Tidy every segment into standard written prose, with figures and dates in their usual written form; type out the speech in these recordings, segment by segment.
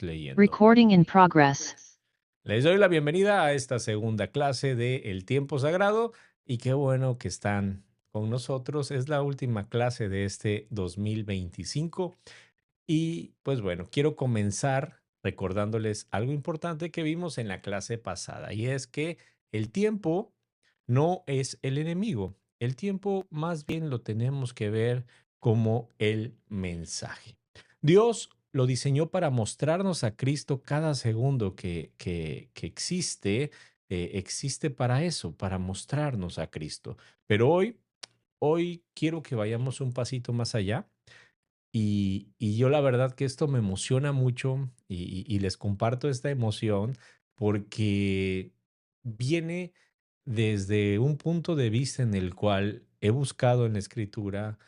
leyendo. Recording in progress. Les doy la bienvenida a esta segunda clase de El Tiempo Sagrado y qué bueno que están con nosotros. Es la última clase de este 2025 y pues bueno, quiero comenzar recordándoles algo importante que vimos en la clase pasada y es que el tiempo no es el enemigo. El tiempo más bien lo tenemos que ver como el mensaje. Dios lo diseñó para mostrarnos a Cristo cada segundo que existe, existe para eso, para mostrarnos a Cristo. Pero hoy quiero que vayamos un pasito más allá y yo la verdad que esto me emociona mucho y les comparto esta emoción porque viene desde un punto de vista en el cual he buscado en la escritura,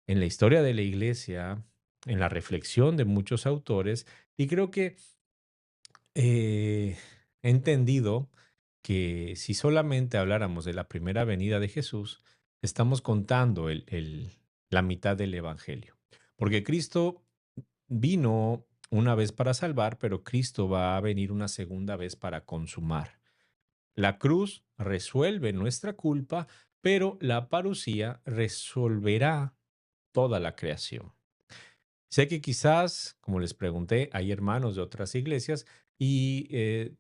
en la historia de la iglesia, en la reflexión de muchos autores, y creo que he entendido que si solamente habláramos de la primera venida de Jesús, estamos contando la mitad del Evangelio. Porque Cristo vino una vez para salvar, pero Cristo va a venir una segunda vez para consumar. La cruz resuelve nuestra culpa, pero la parucía resolverá toda la creación. Sé que quizás, como les pregunté, hay hermanos de otras iglesias y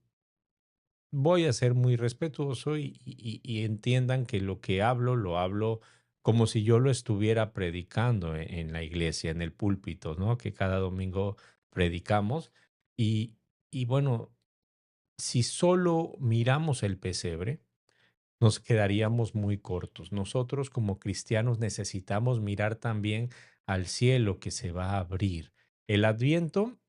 voy a ser muy respetuoso y entiendan que lo que hablo, lo hablo como si yo lo estuviera predicando en la iglesia, en el púlpito, ¿no? Que cada domingo predicamos. Y, y bueno, si solo miramos el pesebre, nos quedaríamos muy cortos. Nosotros como cristianos necesitamos mirar también al cielo que se va a abrir. El Adviento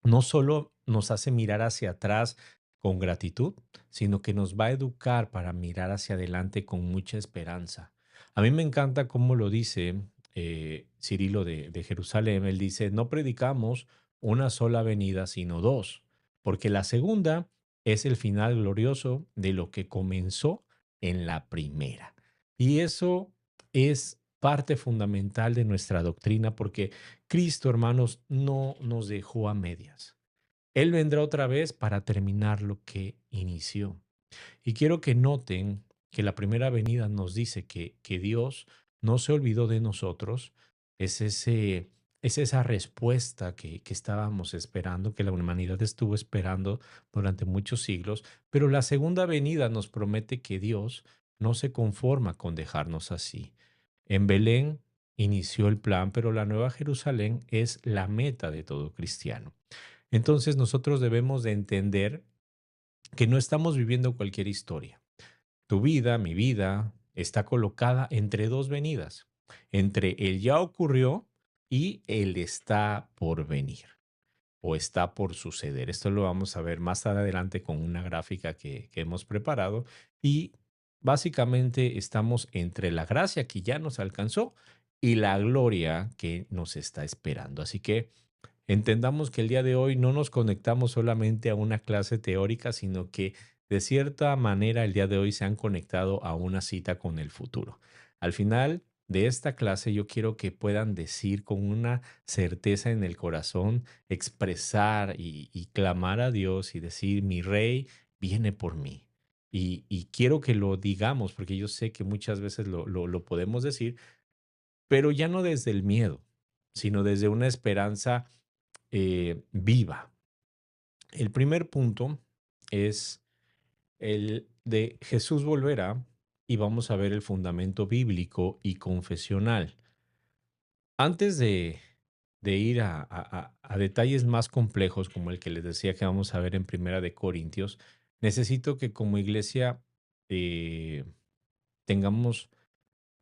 no solo nos hace mirar hacia atrás con gratitud, sino que nos va a educar para mirar hacia adelante con mucha esperanza. A mí me encanta cómo lo dice Cirilo de Jerusalén. Él dice, no predicamos una sola venida, sino dos, porque la segunda es el final glorioso de lo que comenzó en la primera. Y eso es parte fundamental de nuestra doctrina, porque Cristo, hermanos, no nos dejó a medias. Él vendrá otra vez para terminar lo que inició. Y quiero que noten que la primera venida nos dice que Dios no se olvidó de nosotros. Es, ese, es esa respuesta que estábamos esperando, que la humanidad estuvo esperando durante muchos siglos. Pero la segunda venida nos promete que Dios no se conforma con dejarnos así. En Belén inició el plan, pero la Nueva Jerusalén es la meta de todo cristiano. Entonces nosotros debemos de entender que no estamos viviendo cualquier historia. Tu vida, mi vida, está colocada entre dos venidas, entre el ya ocurrió y el está por venir o está por suceder. Esto lo vamos a ver más adelante con una gráfica que hemos preparado y básicamente estamos entre la gracia que ya nos alcanzó y la gloria que nos está esperando. Así que entendamos que el día de hoy no nos conectamos solamente a una clase teórica, sino que de cierta manera el día de hoy se han conectado a una cita con el futuro. Al final de esta clase yo quiero que puedan decir con una certeza en el corazón, expresar y clamar a Dios y decir, mi rey viene por mí. Y quiero que lo digamos, porque yo sé que muchas veces lo podemos decir, pero ya no desde el miedo, sino desde una esperanza viva. El primer punto es el de Jesús volverá y vamos a ver el fundamento bíblico y confesional. Antes de ir a detalles más complejos como el que les decía que vamos a ver en Primera de Corintios, necesito que como iglesia eh, tengamos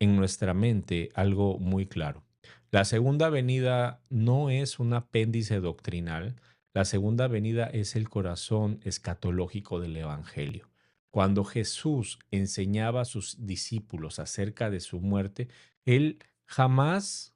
en nuestra mente algo muy claro. La segunda venida no es un apéndice doctrinal, la segunda venida es el corazón escatológico del Evangelio. Cuando Jesús enseñaba a sus discípulos acerca de su muerte, él jamás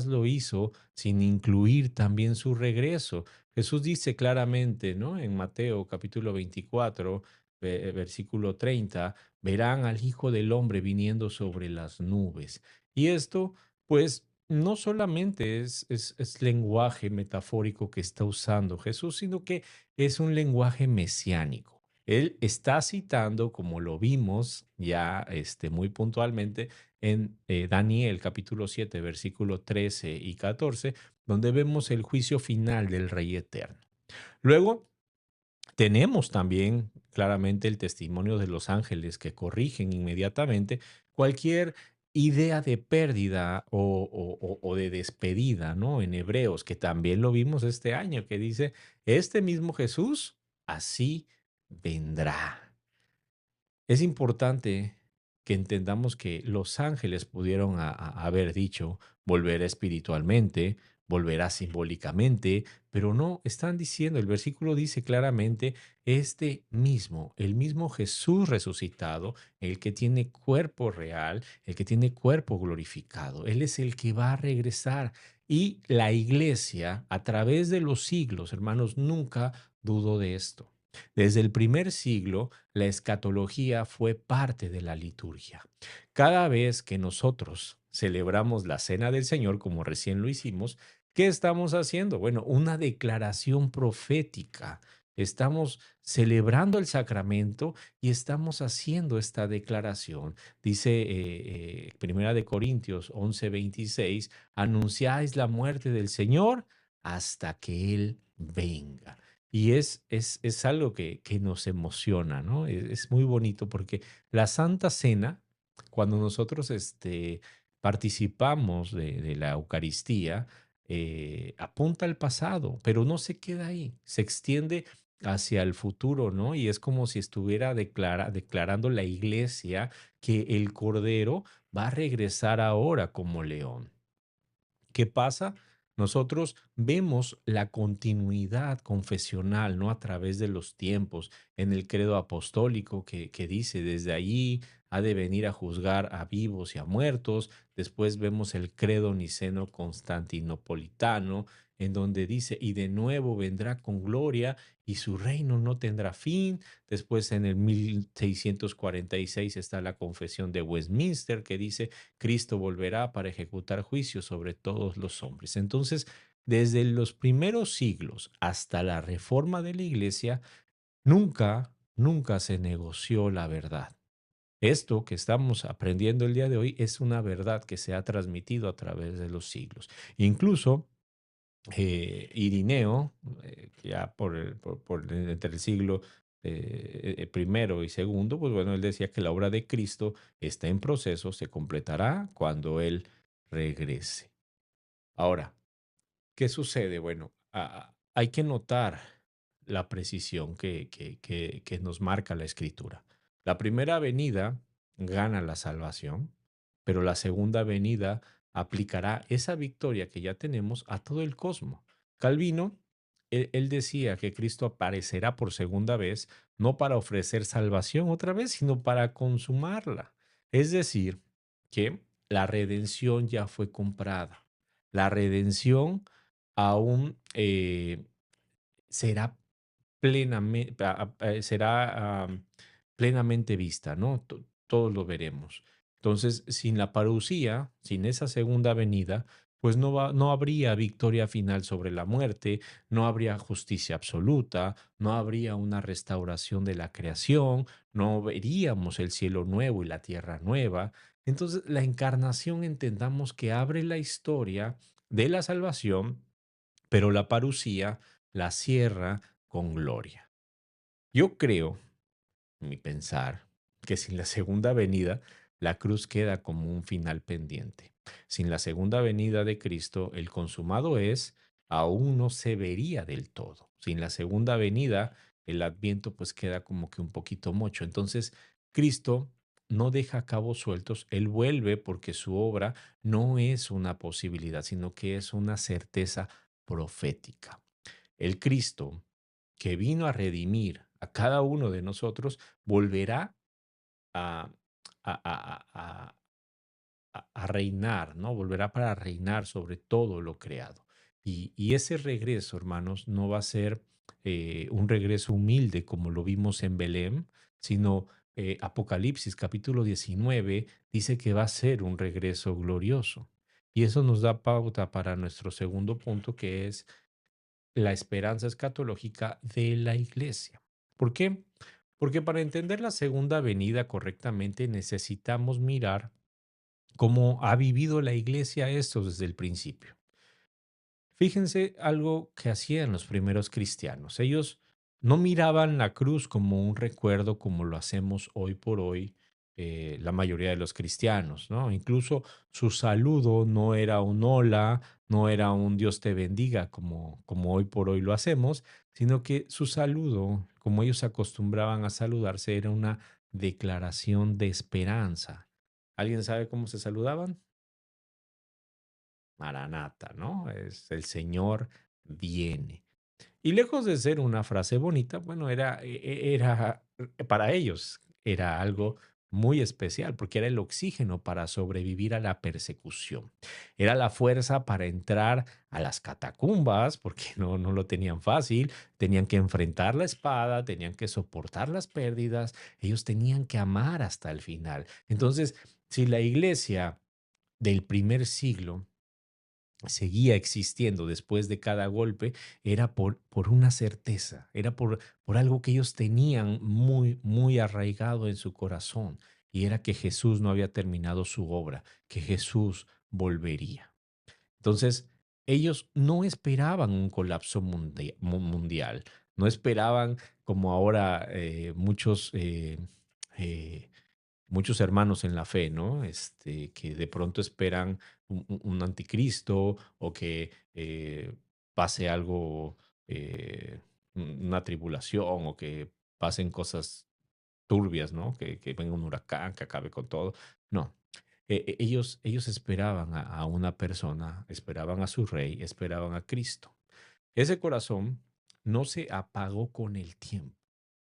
lo hizo sin incluir también su regreso. Jesús dice claramente, ¿no? En Mateo capítulo 24, versículo 30, verán al Hijo del Hombre viniendo sobre las nubes. Y esto, pues, no solamente es lenguaje metafórico que está usando Jesús, sino que es un lenguaje mesiánico. Él está citando, como lo vimos ya muy puntualmente en Daniel capítulo 7, versículo 13 y 14, donde vemos el juicio final del Rey Eterno. Luego, tenemos también claramente el testimonio de los ángeles que corrigen inmediatamente cualquier idea de pérdida o de despedida, ¿no? En Hebreos, que también lo vimos este año, que dice, este mismo Jesús así vendrá. Es importante que entendamos que los ángeles pudieron haber dicho, volverá espiritualmente, volverá simbólicamente, pero no, están diciendo, el versículo dice claramente, este mismo, el mismo Jesús resucitado, el que tiene cuerpo real, el que tiene cuerpo glorificado, Él es el que va a regresar. Y la iglesia, a través de los siglos, hermanos, nunca dudó de esto. Desde el primer siglo, la escatología fue parte de la liturgia. Cada vez que nosotros celebramos la Cena del Señor, como recién lo hicimos, ¿qué estamos haciendo? Bueno, una declaración profética. Estamos celebrando el sacramento y estamos haciendo esta declaración. Dice Primera de Corintios 11:26, anunciáis la muerte del Señor hasta que Él venga. Y es algo que nos emociona, ¿no? Es muy bonito porque la Santa Cena, cuando nosotros participamos de la Eucaristía, apunta al pasado, pero no se queda ahí, se extiende hacia el futuro, ¿no? Y es como si estuviera declarando la iglesia que el Cordero va a regresar ahora como león. ¿Qué pasa? Nosotros vemos la continuidad confesional, ¿no? A través de los tiempos, en el credo apostólico que dice, desde allí ha de venir a juzgar a vivos y a muertos. Después vemos el credo niceno constantinopolitano, en donde dice, y de nuevo vendrá con gloria y su reino no tendrá fin. Después en el 1646 está la confesión de Westminster que dice, Cristo volverá para ejecutar juicio sobre todos los hombres. Entonces, desde los primeros siglos hasta la reforma de la iglesia, nunca se negoció la verdad. Esto que estamos aprendiendo el día de hoy es una verdad que se ha transmitido a través de los siglos. Incluso Irineo, ya entre el siglo primero y segundo, pues bueno, él decía que la obra de Cristo está en proceso, se completará cuando Él regrese. Ahora, ¿qué sucede? Bueno, hay que notar la precisión que nos marca la Escritura. La primera venida gana la salvación, pero la segunda venida aplicará esa victoria que ya tenemos a todo el cosmos. Calvino, él decía que Cristo aparecerá por segunda vez, no para ofrecer salvación otra vez, sino para consumarla. Es decir, que la redención ya fue comprada. La redención aún será plenamente vista, ¿no? Todos lo veremos. Entonces, sin la parucía, sin esa segunda venida, pues no habría victoria final sobre la muerte, no habría justicia absoluta, no habría una restauración de la creación, no veríamos el cielo nuevo y la tierra nueva. Entonces, la encarnación entendamos que abre la historia de la salvación, pero la parucía la cierra con gloria. Yo creo, en mi pensar, que sin la segunda venida, la cruz queda como un final pendiente. Sin la segunda venida de Cristo, el consumado es, aún no se vería del todo. Sin la segunda venida, el adviento pues queda como que un poquito mocho. Entonces, Cristo no deja cabos sueltos, Él vuelve porque su obra no es una posibilidad, sino que es una certeza profética. El Cristo que vino a redimir a cada uno de nosotros volverá a, a, a reinar, ¿no? Volverá para reinar sobre todo lo creado. Y ese regreso, hermanos, no va a ser un regreso humilde como lo vimos en Belén, sino Apocalipsis capítulo 19 dice que va a ser un regreso glorioso. Y eso nos da pauta para nuestro segundo punto, que es la esperanza escatológica de la iglesia. ¿Por qué? Porque para entender la segunda venida correctamente necesitamos mirar cómo ha vivido la iglesia esto desde el principio. Fíjense algo que hacían los primeros cristianos. Ellos no miraban la cruz como un recuerdo como lo hacemos hoy por hoy la mayoría de los cristianos, ¿no? Incluso su saludo no era un hola, no era un Dios te bendiga como hoy por hoy lo hacemos, sino que su saludo, como ellos acostumbraban a saludarse, era una declaración de esperanza. ¿Alguien sabe cómo se saludaban? Maranata, ¿no? Es el Señor viene. Y lejos de ser una frase bonita, bueno, era para ellos, era algo muy especial porque era el oxígeno para sobrevivir a la persecución. Era la fuerza para entrar a las catacumbas porque no lo tenían fácil, tenían que enfrentar la espada, tenían que soportar las pérdidas, ellos tenían que amar hasta el final. Entonces, si la iglesia del primer siglo seguía existiendo después de cada golpe, era por una certeza, era por algo que ellos tenían muy, muy arraigado en su corazón, y era que Jesús no había terminado su obra, que Jesús volvería. Entonces, ellos no esperaban un colapso mundial, no esperaban como ahora eh, muchos hermanos en la fe, ¿no? Que de pronto esperan un anticristo o que pase algo, una tribulación o que pasen cosas turbias, ¿no? Que venga un huracán que acabe con todo. No, ellos esperaban a una persona, esperaban a su rey, esperaban a Cristo. Ese corazón no se apagó con el tiempo.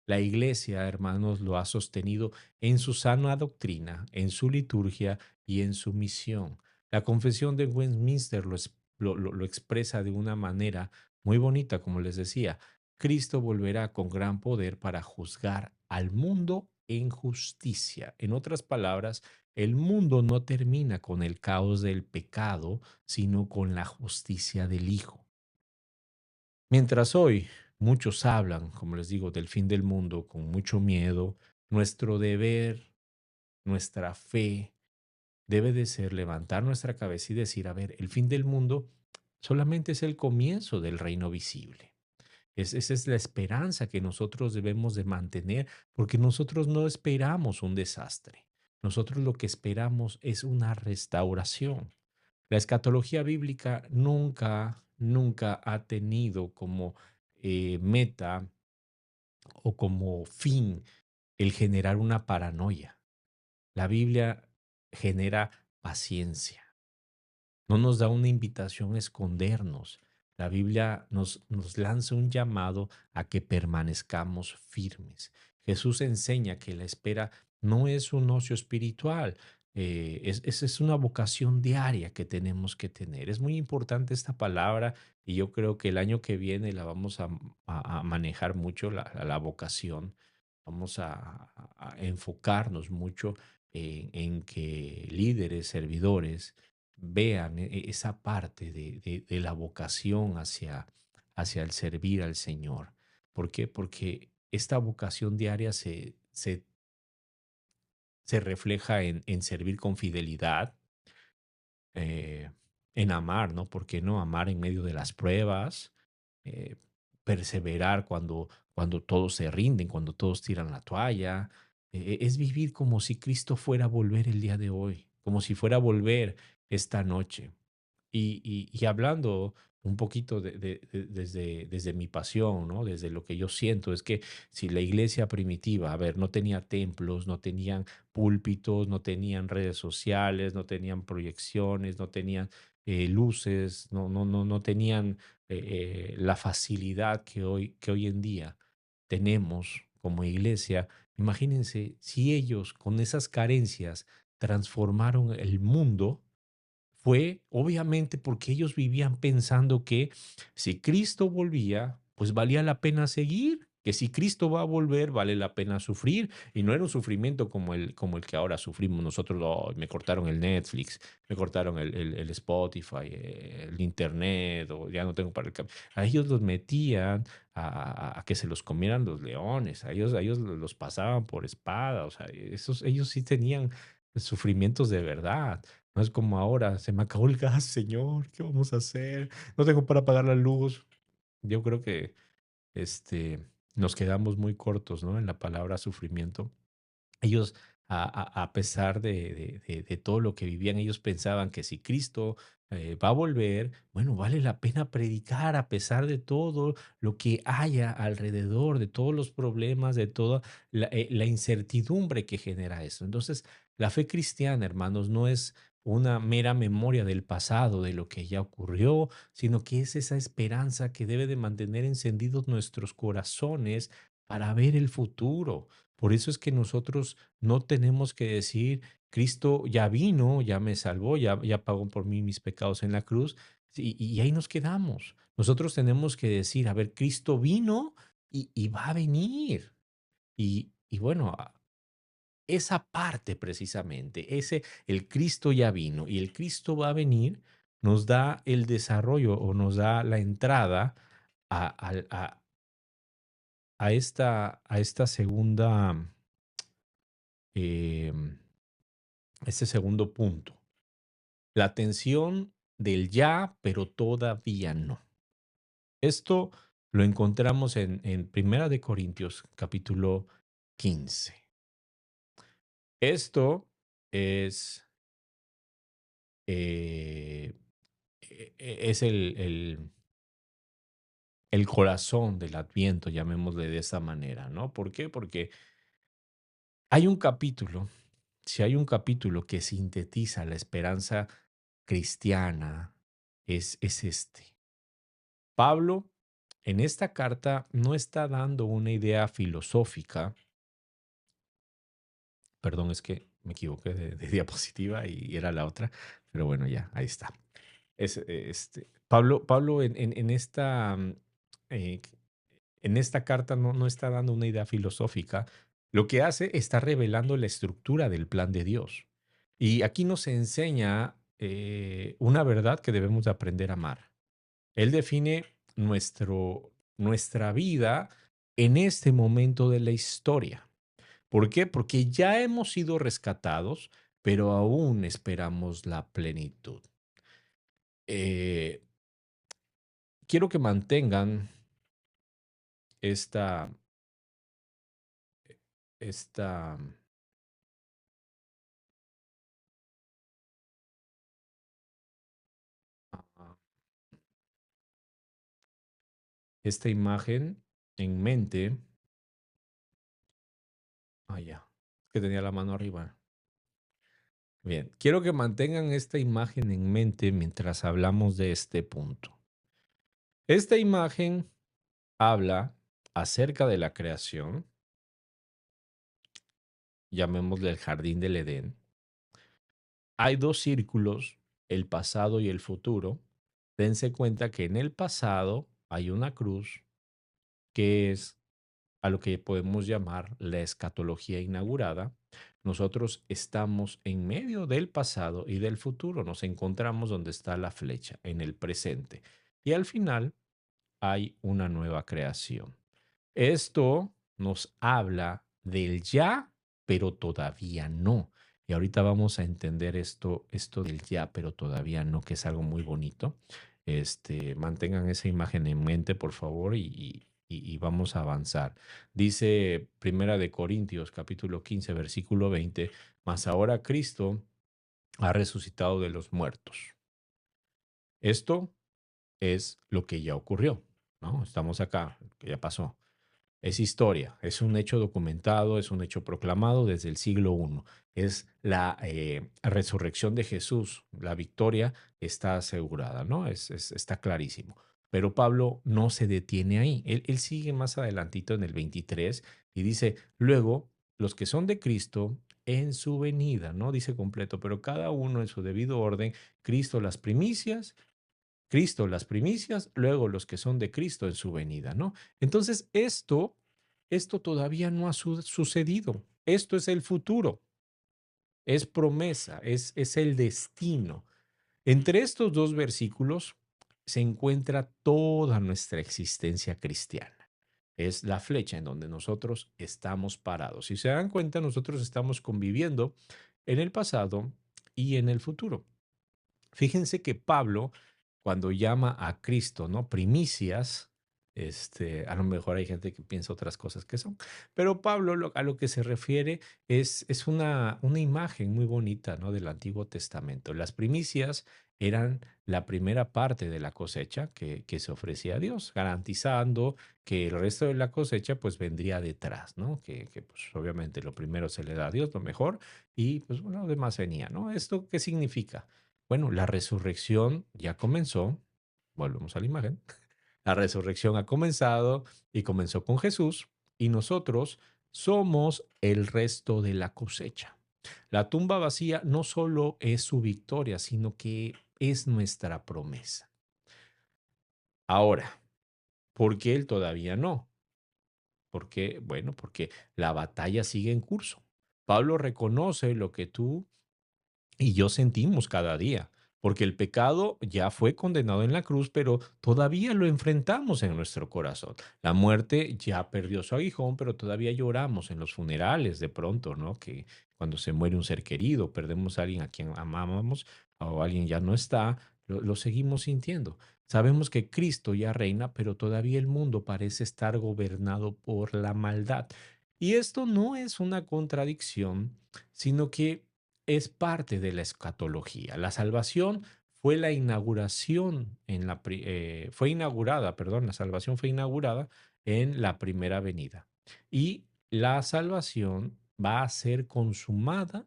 La iglesia, hermanos, lo ha sostenido en su sana doctrina, en su liturgia y en su misión. La confesión de Westminster lo expresa de una manera muy bonita, como les decía. Cristo volverá con gran poder para juzgar al mundo en justicia. En otras palabras, el mundo no termina con el caos del pecado, sino con la justicia del Hijo. Mientras hoy muchos hablan, como les digo, del fin del mundo con mucho miedo, nuestro deber, nuestra fe debe de ser levantar nuestra cabeza y decir, a ver, el fin del mundo solamente es el comienzo del reino visible. Esa es la esperanza que nosotros debemos de mantener, porque nosotros no esperamos un desastre. Nosotros lo que esperamos es una restauración. La escatología bíblica nunca ha tenido como meta o como fin el generar una paranoia. La Biblia genera paciencia, no nos da una invitación a escondernos. La Biblia nos lanza un llamado a que permanezcamos firmes. Jesús enseña que la espera no es un ocio espiritual, es una vocación diaria que tenemos que tener. Es muy importante esta palabra y yo creo que el año que viene la vamos a manejar mucho, la vocación. Vamos a enfocarnos mucho en que líderes, servidores, vean esa parte de la vocación hacia el servir al Señor. ¿Por qué? Porque esta vocación diaria se refleja en servir con fidelidad, eh, en amar, ¿no? ¿Por qué no amar en medio de las pruebas? Eh, Perseverar cuando todos se rinden, cuando todos tiran la toalla. Es vivir como si Cristo fuera a volver el día de hoy, como si fuera a volver esta noche. Y hablando un poquito desde mi pasión, ¿no? Desde lo que yo siento, es que si la iglesia primitiva, a ver, no tenía templos, no tenían púlpitos, no tenían redes sociales, no tenían proyecciones, no tenían luces, no tenían la facilidad que hoy en día tenemos como iglesia. Imagínense si ellos con esas carencias transformaron el mundo, fue obviamente porque ellos vivían pensando que si Cristo volvía, pues valía la pena seguir. que si Cristo va a volver, vale la pena sufrir, y no era un sufrimiento como el que ahora sufrimos nosotros. "Oh, me cortaron el Netflix, me cortaron el Spotify, el internet, o ya no tengo para el cable". A ellos los metían a que se los comieran los leones, a ellos los pasaban por espada, o sea, ellos sí tenían sufrimientos de verdad. No es como ahora, se me acabó el gas, señor, ¿qué vamos a hacer? No tengo para pagar la luz. Yo creo que este, nos quedamos muy cortos, ¿no? En la palabra sufrimiento. Ellos, a pesar de todo lo que vivían, ellos pensaban que si Cristo va a volver, bueno, vale la pena predicar a pesar de todo lo que haya alrededor, de todos los problemas, de toda la incertidumbre que genera eso. Entonces, la fe cristiana, hermanos, no es una mera memoria del pasado, de lo que ya ocurrió, sino que es esa esperanza que debe de mantener encendidos nuestros corazones para ver el futuro. Por eso es que nosotros no tenemos que decir, Cristo ya vino, ya me salvó, ya pagó por mí mis pecados en la cruz, y ahí nos quedamos. Nosotros tenemos que decir, a ver, Cristo vino y va a venir. Y bueno, esa parte precisamente, el Cristo ya vino y el Cristo va a venir, nos da el desarrollo o nos da la entrada a, a esta segunda, em, este segundo punto. La tensión del ya, pero todavía no. Esto lo encontramos en Primera de Corintios, capítulo 15. Esto es, eh, es el corazón del Adviento, llamémosle de esa manera, ¿no? ¿Por qué? Porque hay un capítulo, si hay un capítulo que sintetiza la esperanza cristiana, es este. Pablo, en esta carta, no está dando una idea filosófica. Perdón, es que me equivoqué de diapositiva y era la otra, pero bueno, ya, ahí está. Pablo eh, en esta carta no está dando una idea filosófica. Lo que hace está revelando la estructura del plan de Dios. Y aquí nos enseña una verdad que debemos de aprender a amar. Él define nuestra vida en este momento de la historia. ¿Por qué? Porque ya hemos sido rescatados, pero aún esperamos la plenitud. Eh, quiero que mantengan esta, esta, ah, esta imagen en mente. Ah, ya, que tenía la mano arriba. Bien, quiero que mantengan esta imagen en mente mientras hablamos de este punto. Esta imagen habla acerca de la creación, llamémosle el jardín del Edén. Hay dos círculos, el pasado y el futuro. Dense cuenta que en el pasado hay una cruz que es a lo que podemos llamar la escatología inaugurada. Nosotros estamos en medio del pasado y del futuro. Nos encontramos donde está la flecha, en el presente. Y al final hay una nueva creación. Esto nos habla del ya, pero todavía no. Y ahorita vamos a entender esto del ya, pero todavía no, que es algo muy bonito. Mantengan esa imagen en mente, por favor, y vamos a avanzar. Dice Primera de Corintios, capítulo 15, versículo 20, mas ahora Cristo ha resucitado de los muertos. Esto es lo que ya ocurrió, ¿no? Estamos acá, que ya pasó. Es historia, es un hecho documentado, es un hecho proclamado desde el siglo I. Es la resurrección de Jesús, la victoria está asegurada, ¿no? Está clarísimo. Pero Pablo no se detiene ahí. Él sigue más adelantito en el 23 y dice, luego, los que son de Cristo en su venida, ¿no? Dice completo, pero cada uno en su debido orden, Cristo las primicias, luego los que son de Cristo en su venida, ¿no? Entonces, esto esto todavía no ha sucedido. Esto es el futuro, es promesa, es el destino. Entre estos dos versículos se encuentra toda nuestra existencia cristiana. Es la flecha en donde nosotros estamos parados. Si se dan cuenta, nosotros estamos conviviendo en el pasado y en el futuro. Fíjense que Pablo, cuando llama a Cristo, ¿no? Primicias, a lo mejor hay gente que piensa otras cosas que son, pero Pablo a lo que se refiere es una imagen muy bonita, ¿no? Del Antiguo Testamento. Las primicias eran la primera parte de la cosecha que se ofrecía a Dios, garantizando que el resto de la cosecha pues vendría detrás, ¿no? Que pues obviamente lo primero se le da a Dios, lo mejor, y pues bueno, lo demás venía, ¿no? ¿Esto qué significa? Bueno, la resurrección ya comenzó, volvemos a la imagen, la resurrección ha comenzado y comenzó con Jesús y nosotros somos el resto de la cosecha. La tumba vacía no solo es su victoria, sino que es nuestra promesa. Ahora, ¿por qué él todavía no? Porque, bueno, porque la batalla sigue en curso. Pablo reconoce lo que tú y yo sentimos cada día, porque el pecado ya fue condenado en la cruz, pero todavía lo enfrentamos en nuestro corazón. La muerte ya perdió su aguijón, pero todavía lloramos en los funerales de pronto, ¿no? Que cuando se muere un ser querido, perdemos a alguien a quien amábamos o alguien ya no está, lo seguimos sintiendo. Sabemos que Cristo ya reina, pero todavía el mundo parece estar gobernado por la maldad. Y esto no es una contradicción, sino que es parte de la escatología. La salvación fue la inauguración fue inaugurada, perdón, la salvación fue inaugurada en la primera venida. Y la salvación va a ser consumada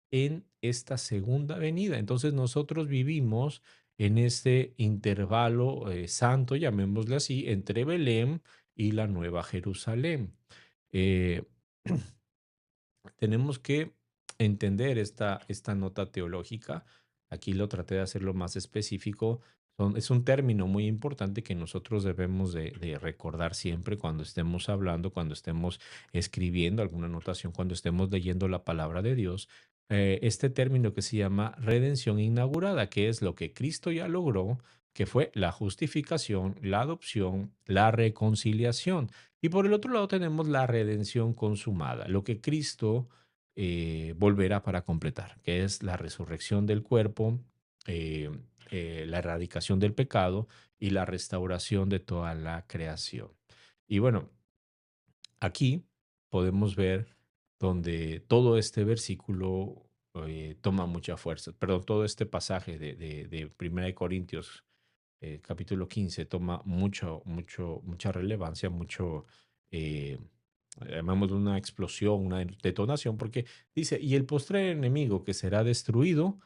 en esta segunda venida. Entonces nosotros vivimos en este intervalo santo, llamémosle así, entre Belén y la Nueva Jerusalén. Eh, Tenemos que entender esta nota teológica. Aquí lo traté de hacerlo más específico. Es un término muy importante que nosotros debemos de recordar siempre cuando estemos hablando, cuando estemos escribiendo alguna anotación, cuando estemos leyendo la palabra de Dios. Este término que se llama redención inaugurada, que es lo que Cristo ya logró, que fue la justificación, la adopción, la reconciliación. Y por el otro lado tenemos la redención consumada, lo que Cristo volverá para completar, que es la resurrección del cuerpo, eh, la erradicación del pecado y la restauración de toda la creación. Y bueno, aquí podemos ver donde todo este versículo toma mucha fuerza, perdón, todo este pasaje de 1 de Corintios capítulo 15 toma mucha relevancia, eh, llamémoslo una explosión, una detonación, porque dice, y el postrer enemigo que será destruido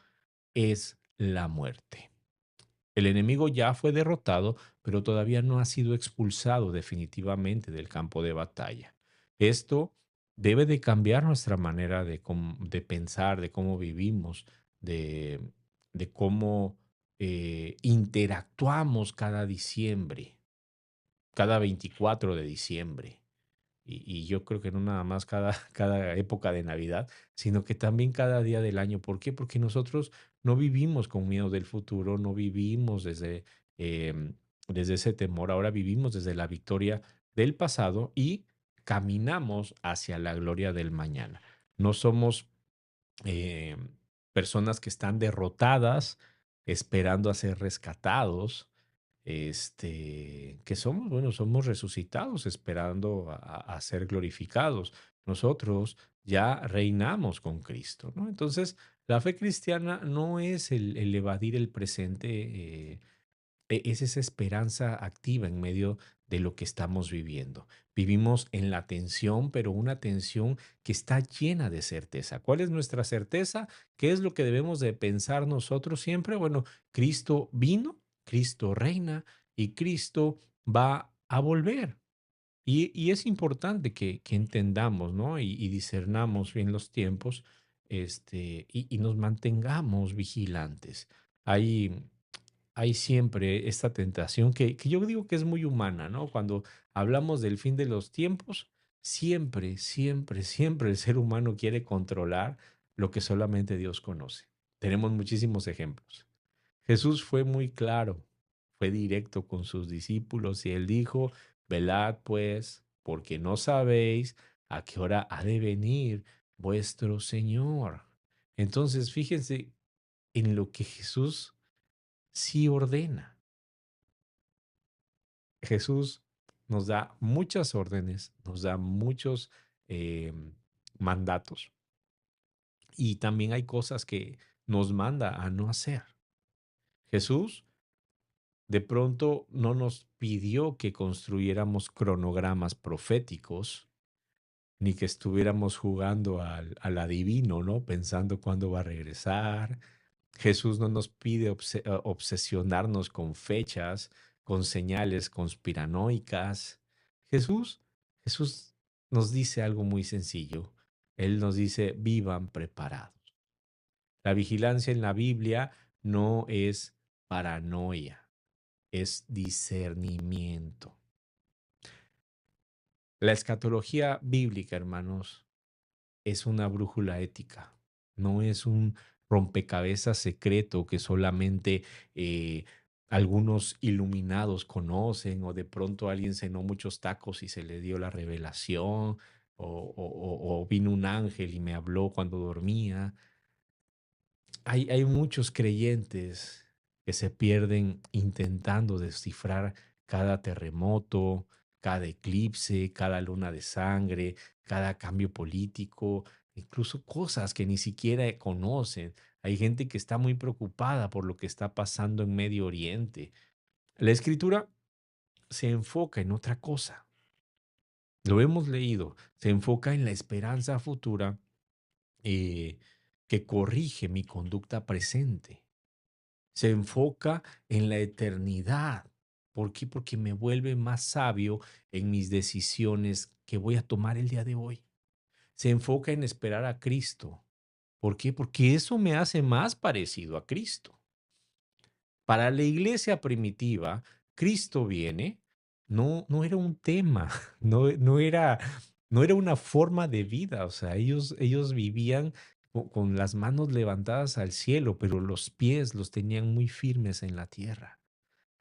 es la muerte. El enemigo ya fue derrotado, pero todavía no ha sido expulsado definitivamente del campo de batalla. Esto debe de cambiar nuestra manera de pensar, de cómo vivimos, de, de cómo interactuamos cada diciembre, cada 24 de diciembre. Y yo creo que no nada más cada época de Navidad, sino que también cada día del año. ¿Por qué? Porque nosotros no vivimos con miedo del futuro, no vivimos desde ese temor, ahora vivimos desde la victoria del pasado y caminamos hacia la gloria del mañana. No somos eh, personas que están derrotadas, esperando a ser rescatados, que somos, bueno, somos resucitados esperando a ser glorificados. Nosotros ya reinamos con Cristo, ¿no? Entonces, la fe cristiana no es el evadir el presente, es esa esperanza activa en medio de lo que estamos viviendo. Vivimos en la tensión, pero una tensión que está llena de certeza. ¿Cuál es nuestra certeza? ¿Qué es lo que debemos de pensar nosotros siempre? Bueno, Cristo vino, Cristo reina y Cristo va a volver. Y es importante que entendamos, ¿no? Y discernamos bien los tiempos, y nos mantengamos vigilantes. Hay hay siempre esta tentación que yo digo que es muy humana, ¿no? Cuando hablamos del fin de los tiempos, Siempre, siempre, siempre el ser humano quiere controlar lo que solamente Dios conoce. Tenemos muchísimos ejemplos. Jesús fue muy claro, fue directo con sus discípulos y él dijo, velad pues, porque no sabéis a qué hora ha de venir vuestro Señor. Entonces, fíjense en lo que Jesús sí ordena. Jesús nos da muchas órdenes, nos da muchos eh, mandatos y también hay cosas que nos manda a no hacer. Jesús de pronto no nos pidió que construyéramos cronogramas proféticos, ni que estuviéramos jugando al adivino, ¿no? Pensando cuándo va a regresar. Jesús no nos pide obsesionarnos con fechas, con señales conspiranoicas. Jesús, Jesús nos dice algo muy sencillo. Él nos dice, vivan preparados. La vigilancia en la Biblia no es paranoia, es discernimiento. La escatología bíblica, hermanos, es una brújula ética, no es un rompecabezas secreto que solamente eh, algunos iluminados conocen o de pronto alguien cenó muchos tacos y se le dio la revelación o vino un ángel y me habló cuando dormía. Hay muchos creyentes que se pierden intentando descifrar cada terremoto, cada eclipse, cada luna de sangre, cada cambio político, incluso cosas que ni siquiera conocen. Hay gente que está muy preocupada por lo que está pasando en Medio Oriente. La escritura se enfoca en otra cosa. Lo hemos leído. Se enfoca en la esperanza futura eh, que corrige mi conducta presente. Se enfoca en la eternidad. ¿Por qué? Porque me vuelve más sabio en mis decisiones que voy a tomar el día de hoy. Se enfoca en esperar a Cristo. ¿Por qué? Porque eso me hace más parecido a Cristo. Para la iglesia primitiva, Cristo viene, no era un tema, no era una forma de vida, o sea, ellos vivían con las manos levantadas al cielo, pero los pies los tenían muy firmes en la tierra.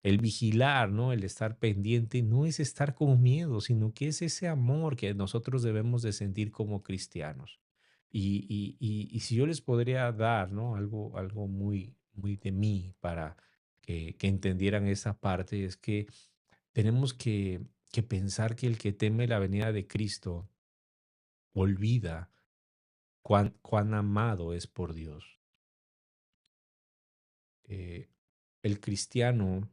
El vigilar, ¿no? El estar pendiente no es estar con miedo, sino que es ese amor que nosotros debemos de sentir como cristianos. Y si yo les podría dar, ¿no? Algo muy, muy de mí para que entendieran esa parte, es que tenemos que pensar que el que teme la venida de Cristo olvida cuán amado es por Dios. Eh, el cristiano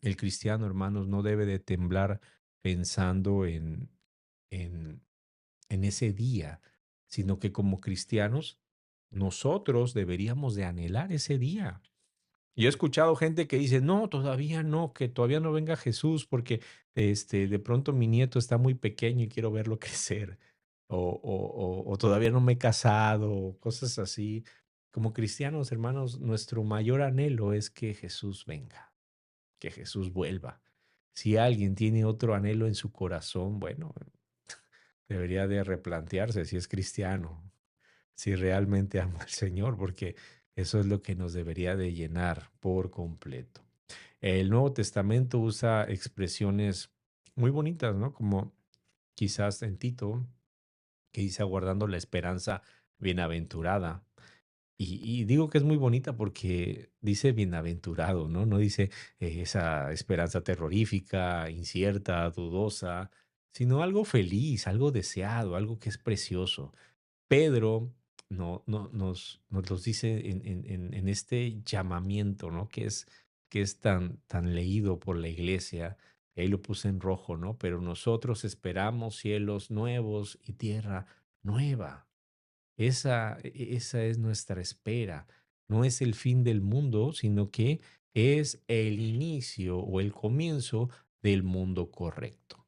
El cristiano, hermanos, no debe de temblar pensando en, en ese día, sino que como cristianos, nosotros deberíamos de anhelar ese día. Yo he escuchado gente que dice, no, todavía no, que todavía no venga Jesús porque de pronto mi nieto está muy pequeño y quiero verlo crecer. O todavía no me he casado, o cosas así. Como cristianos, hermanos, nuestro mayor anhelo es que Jesús venga, que Jesús vuelva. Si alguien tiene otro anhelo en su corazón, bueno, debería de replantearse si es cristiano, si realmente ama al Señor, porque eso es lo que nos debería de llenar por completo. El Nuevo Testamento usa expresiones muy bonitas, ¿no? Como quizás en Tito, que dice aguardando la esperanza bienaventurada. Y digo que es muy bonita porque dice bienaventurado, ¿no? No dice esa esperanza terrorífica, incierta, dudosa, sino algo feliz, algo deseado, algo que es precioso. Pedro nos los dice en este llamamiento, ¿no? Que es tan leído por la iglesia. Ahí lo puse en rojo, ¿no? Pero nosotros esperamos cielos nuevos y tierra nueva. Esa es nuestra espera. No es el fin del mundo, sino que es el inicio o el comienzo del mundo correcto.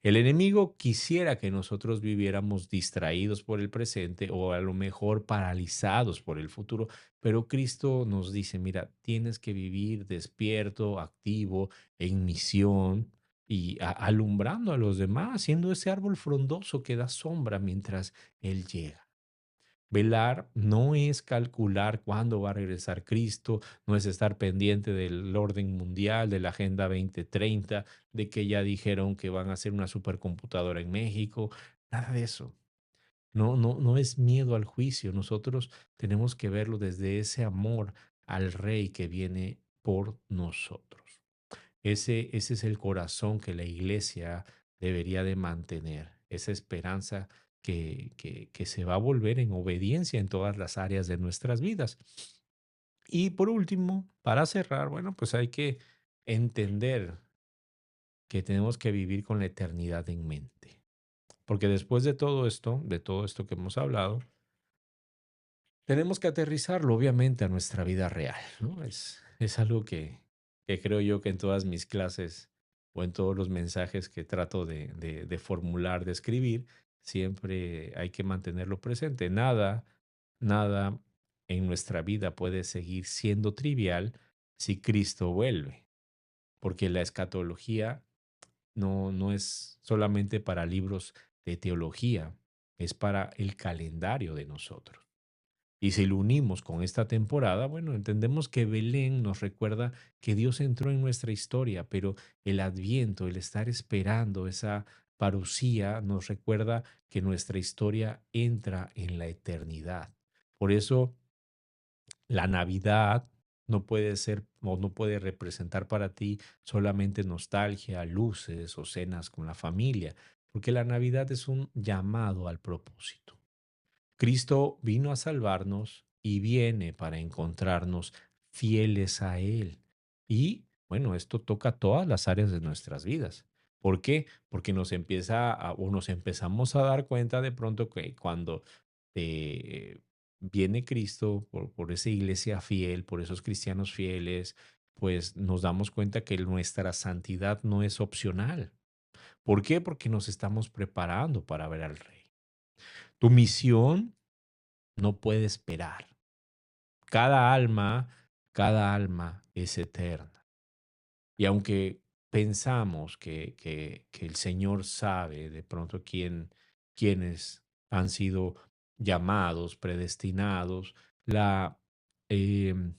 El enemigo quisiera que nosotros viviéramos distraídos por el presente o a lo mejor paralizados por el futuro, pero Cristo nos dice, mira, tienes que vivir despierto, activo, en misión. y alumbrando a los demás, siendo ese árbol frondoso que da sombra mientras Él llega. Velar no es calcular cuándo va a regresar Cristo, no es estar pendiente del orden mundial, de la Agenda 2030, de que ya dijeron que van a hacer una supercomputadora en México, nada de eso. No es miedo al juicio. Nosotros tenemos que verlo desde ese amor al Rey que viene por nosotros. Ese es el corazón que la iglesia debería de mantener, esa esperanza que se va a volver en obediencia en todas las áreas de nuestras vidas. Y por último, para cerrar, bueno, pues hay que entender que tenemos que vivir con la eternidad en mente. Porque después de todo esto que hemos hablado, tenemos que aterrizarlo, obviamente, a nuestra vida real, ¿no? Es algo que creo yo que en todas mis clases o en todos los mensajes que trato de formular, de escribir, siempre hay que mantenerlo presente. Nada en nuestra vida puede seguir siendo trivial si Cristo vuelve, porque la escatología no es solamente para libros de teología, es para el calendario de nosotros. Y si lo unimos con esta temporada, bueno, entendemos que Belén nos recuerda que Dios entró en nuestra historia, pero el adviento, el estar esperando esa parucía, nos recuerda que nuestra historia entra en la eternidad. Por eso la Navidad no puede ser o no puede representar para ti solamente nostalgia, luces o cenas con la familia, porque la Navidad es un llamado al propósito. Cristo vino a salvarnos y viene para encontrarnos fieles a Él. Y bueno, esto toca todas las áreas de nuestras vidas. ¿Por qué? Porque o nos empezamos a dar cuenta de pronto que cuando viene Cristo por esa iglesia fiel, por esos cristianos fieles, pues nos damos cuenta que nuestra santidad no es opcional. ¿Por qué? Porque nos estamos preparando para ver al Rey. Tu misión no puede esperar. Cada alma, cada alma es eterna. Y aunque pensamos que el Señor sabe de pronto quiénes han sido llamados, predestinados, la, em,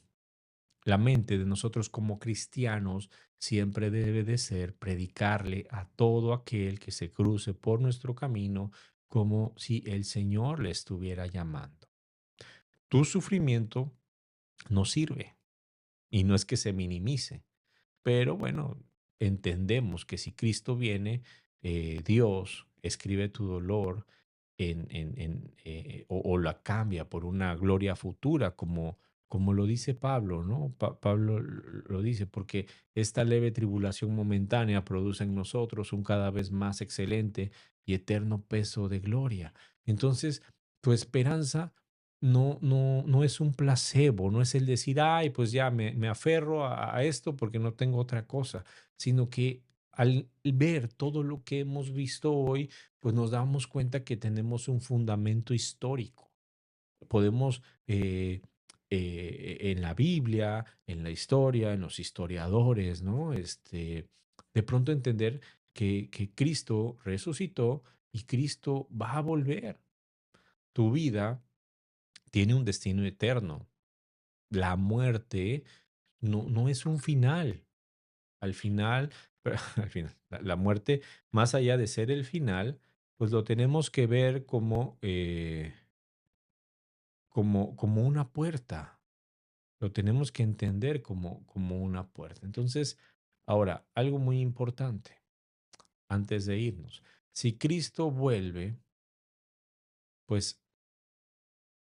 la mente de nosotros como cristianos siempre debe de ser predicarle a todo aquel que se cruce por nuestro camino como si el Señor le estuviera llamando. Tu sufrimiento no sirve y no es que se minimice, pero bueno, entendemos que si Cristo viene, Dios escribe tu dolor o la cambia por una gloria futura, como lo dice Pablo, ¿no? Pablo lo dice, porque esta leve tribulación momentánea produce en nosotros un cada vez más excelente y eterno peso de gloria. Entonces, tu esperanza no es un placebo, no es el decir, ay, pues ya me aferro a esto porque no tengo otra cosa, sino que al ver todo lo que hemos visto hoy, pues nos damos cuenta que tenemos un fundamento histórico. Podemos en la Biblia, en la historia, en los historiadores, ¿no? De pronto entender que Cristo resucitó y Cristo va a volver. Tu vida tiene un destino eterno. La muerte no es un final. Al final, al final, la muerte, más allá de ser el final, pues lo tenemos que ver como una puerta. Lo tenemos que entender como una puerta. Entonces, ahora, algo muy importante antes de irnos. Si Cristo vuelve, pues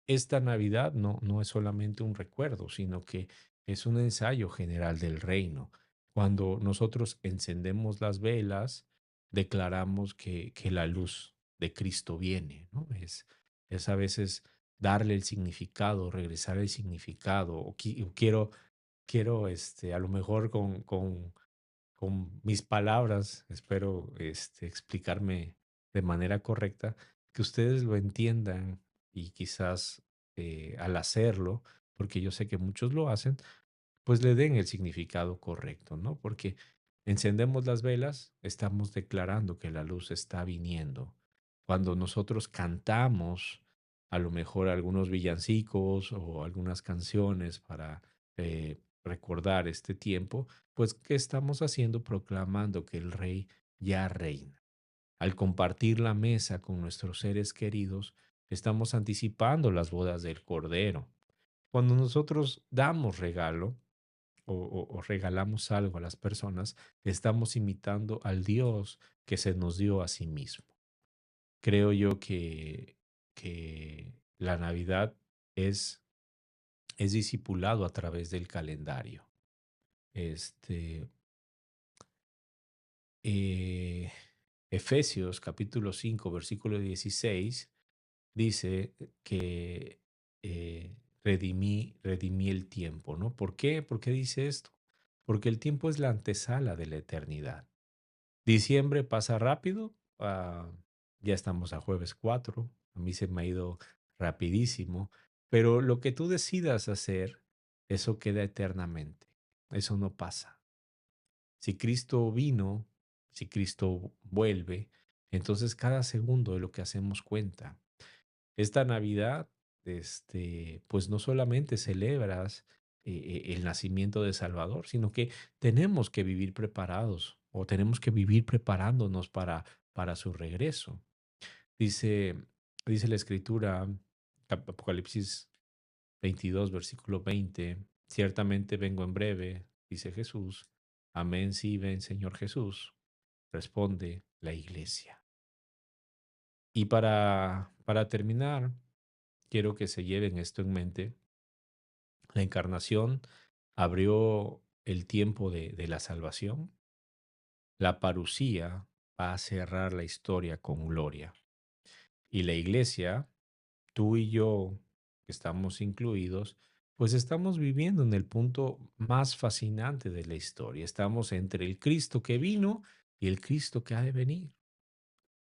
esta Navidad no es solamente un recuerdo, sino que es un ensayo general del reino. Cuando nosotros encendemos las velas, declaramos que la luz de Cristo viene, ¿no? Es a veces darle el significado, regresar el significado. O quiero a lo mejor con mis palabras, espero explicarme de manera correcta, que ustedes lo entiendan y quizás al hacerlo, porque yo sé que muchos lo hacen, pues le den el significado correcto, ¿no? Porque Encendemos las velas, estamos declarando que la luz está viniendo. Cuando nosotros cantamos, a lo mejor algunos villancicos o algunas canciones para recordar este tiempo, pues ¿qué estamos haciendo? Proclamando que el Rey ya reina. Al compartir la mesa con nuestros seres queridos, estamos anticipando las bodas del Cordero. Cuando nosotros damos regalo, o regalamos algo a las personas, estamos imitando al Dios que se nos dio a sí mismo. Creo yo que la Navidad es, es discipulado a través del calendario. Este, eh, Efesios capítulo 5 versículo 16 dice que redimí el tiempo, ¿no? ¿Por qué? ¿Por qué dice esto? Porque el tiempo es la antesala de la eternidad. Diciembre pasa rápido, ya estamos a jueves 4. A mí se me ha ido rapidísimo, pero lo que tú decidas hacer, eso queda eternamente, eso no pasa. Si Cristo vino, si Cristo vuelve, entonces cada segundo de lo que hacemos cuenta. Esta Navidad, pues no solamente celebras el nacimiento de Salvador, sino que tenemos que vivir preparados o tenemos que vivir preparándonos para su regreso. Dice, dice la Escritura, Apocalipsis 22, versículo 20, ciertamente vengo en breve, dice Jesús. Amén, sí, ven, Señor Jesús, responde la iglesia. Y para terminar, quiero que se lleven esto en mente. La encarnación abrió el tiempo de la salvación. La parucía va a cerrar la historia con gloria. Y la iglesia, tú y yo, que estamos incluidos, pues estamos viviendo en el punto más fascinante de la historia. Estamos entre el Cristo que vino y el Cristo que ha de venir.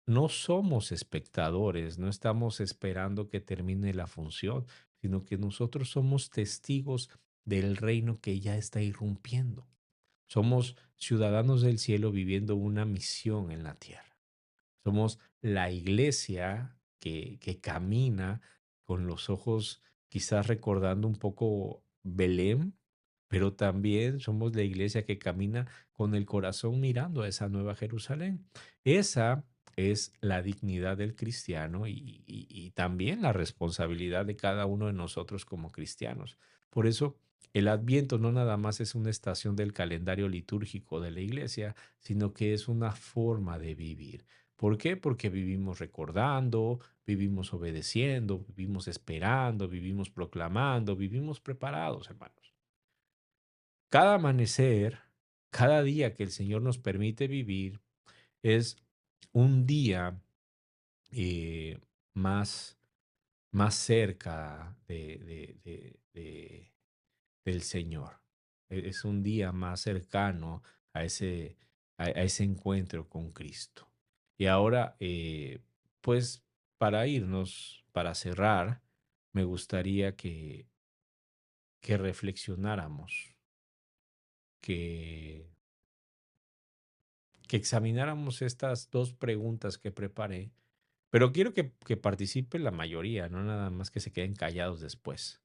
No somos espectadores, no estamos esperando que termine la función, sino que nosotros somos testigos del reino que ya está irrumpiendo. Somos ciudadanos del cielo viviendo una misión en la tierra. Somos la iglesia que camina con los ojos quizás recordando un poco Belén, pero también somos la iglesia que camina con el corazón mirando a esa nueva Jerusalén. Esa es la dignidad del cristiano y también la responsabilidad de cada uno de nosotros como cristianos. Por eso, el Adviento no nada más es una estación del calendario litúrgico de la iglesia, sino que es una forma de vivir. ¿Por qué? Porque vivimos recordando, vivimos obedeciendo, vivimos esperando, vivimos proclamando, vivimos preparados, hermanos. Cada amanecer, cada día que el Señor nos permite vivir es un día eh, más, más cerca del Señor. Es un día más cercano a a ese encuentro con Cristo. Y ahora, pues para irnos, para cerrar, me gustaría que reflexionáramos, que, que examináramos estas dos preguntas que preparé, pero quiero que participe la mayoría, no nada más que se queden callados después.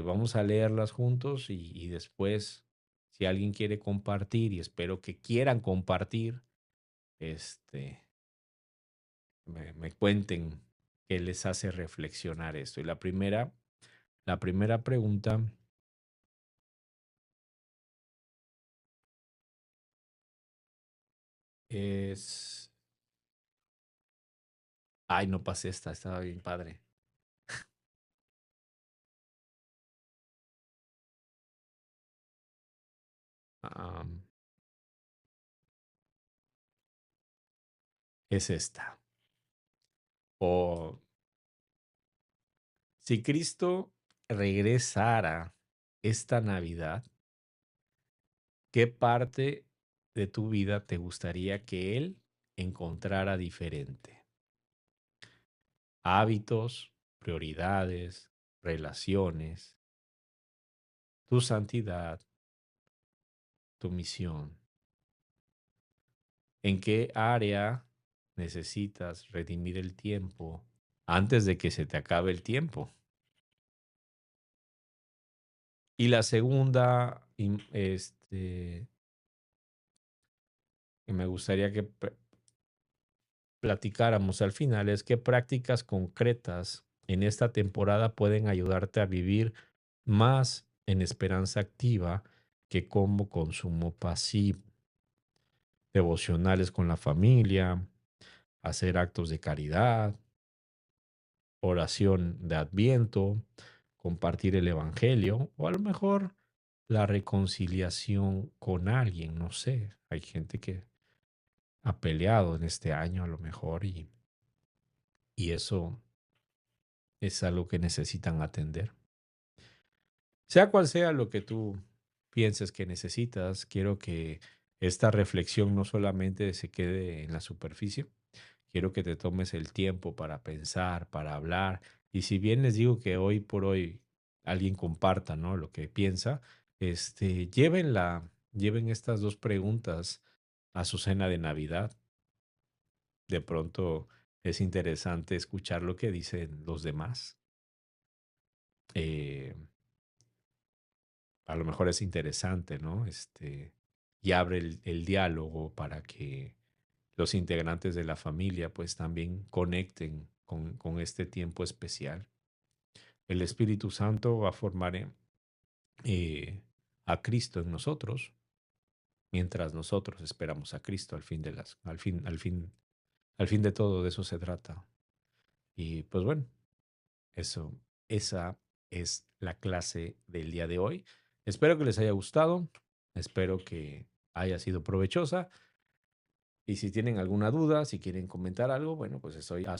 Vamos a leerlas juntos y después, si alguien quiere compartir, y espero que quieran compartir, este, me cuenten qué les hace reflexionar esto. Y la primera pregunta es, ay, no pasé esta, estaba bien padre. Am, es esta. O si Cristo regresara esta Navidad, ¿qué parte de tu vida te gustaría que Él encontrara diferente? Hábitos, prioridades, relaciones, tu santidad, tu misión. ¿En qué área necesitas redimir el tiempo antes de que se te acabe el tiempo? Y la segunda, que me gustaría que platicáramos al final es qué prácticas concretas en esta temporada pueden ayudarte a vivir más en esperanza activa que como consumo pasivo, devocionales con la familia, hacer actos de caridad, oración de Adviento, compartir el Evangelio o a lo mejor la reconciliación con alguien, no sé, hay gente que ha peleado en este año a lo mejor y eso es algo que necesitan atender. Sea cual sea lo que tú pienses que necesitas, quiero que esta reflexión no solamente se quede en la superficie, quiero que te tomes el tiempo para pensar, para hablar, y si bien les digo que hoy por hoy alguien comparta, ¿no?, lo que piensa, lleven estas dos preguntas a su cena de Navidad. De pronto es interesante escuchar lo que dicen los demás. Eh, a lo mejor es interesante, ¿no? Y abre el diálogo para que los integrantes de la familia pues también conecten con este tiempo especial. El Espíritu Santo va a formar a Cristo en nosotros, mientras nosotros esperamos a Cristo al fin de al fin de todo, de eso se trata. Y pues bueno, eso, esa es la clase del día de hoy. Espero que les haya gustado, espero que haya sido provechosa y si tienen alguna duda, si quieren comentar algo, bueno, pues estoy a